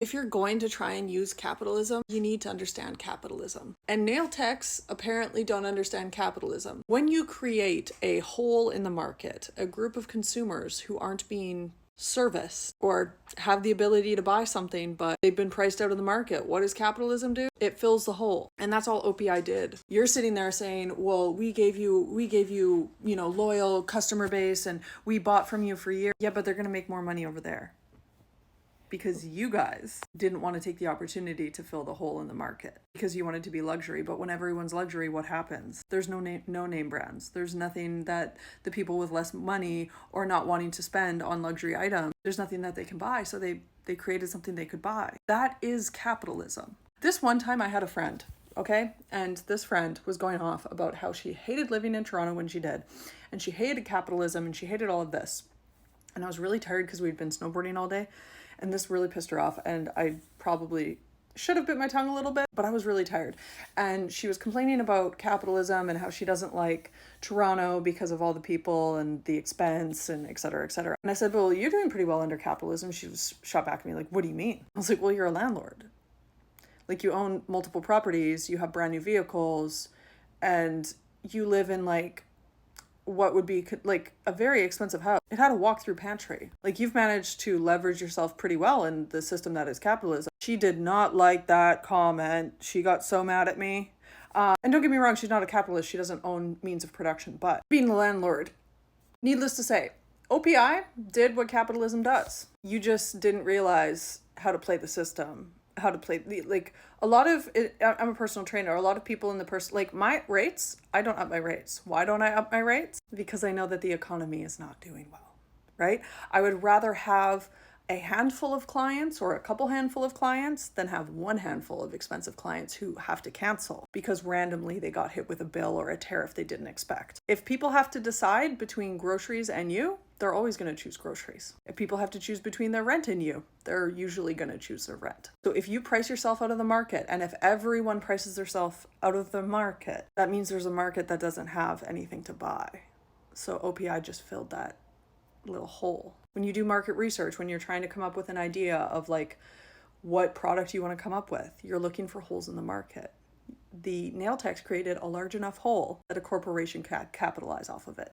If you're going to try and use capitalism, you need to understand capitalism. And nail techs apparently don't understand capitalism. When you create a hole in the market, a group of consumers who aren't being serviced or have the ability to buy something but they've been priced out of the market, what does capitalism do? It fills the hole. And that's all OPI did. You're sitting there saying, well, we gave you loyal customer base and we bought from you for years. Yeah, but they're going to make more money over there because you guys didn't want to take the opportunity to fill the hole in the market because you wanted to be luxury. But when everyone's luxury, what happens? There's no name brands. There's nothing that the people with less money or not wanting to spend on luxury items, there's nothing that they can buy. So they created something they could buy. That is capitalism. This one time I had a friend, okay? And this friend was going off about how she hated living in Toronto when she did. And she hated capitalism and she hated all of this. And I was really tired because we'd been snowboarding all day. And this really pissed her off, and I probably should have bit my tongue a little bit, but I was really tired. And she was complaining about capitalism and how she doesn't like Toronto because of all the people and the expense and et cetera, et cetera. And I said, well, you're doing pretty well under capitalism. She was shot back at me like, what do you mean? I was like, well, you're a landlord. Like, you own multiple properties, you have brand new vehicles, and you live in like what would be like a very expensive house. It had a walk-through pantry. Like, you've managed to leverage yourself pretty well in the system that is capitalism. She did not like that comment. She got so mad at me. And don't get me wrong, she's not a capitalist. She doesn't own means of production. But being the landlord, needless to say, OPI did what capitalism does. You just didn't realize how to play the system. How to play like a lot of it. I'm a personal trainer. A lot of people in the like my rates, I don't up my rates. Why don't I up my rates? Because I know that the economy is not doing well, right? I would rather have a handful of clients or a couple handful of clients than have one handful of expensive clients who have to cancel because randomly they got hit with a bill or a tariff they didn't expect. If people have to decide between groceries and you, they're always going to choose groceries. If people have to choose between their rent and you, they're usually going to choose their rent. So if you price yourself out of the market, and if everyone prices themselves out of the market, that means there's a market that doesn't have anything to buy. So OPI just filled that little hole. When you do market research, when you're trying to come up with an idea of like what product you want to come up with, you're looking for holes in the market. The nail techs created a large enough hole that a corporation can capitalize off of it.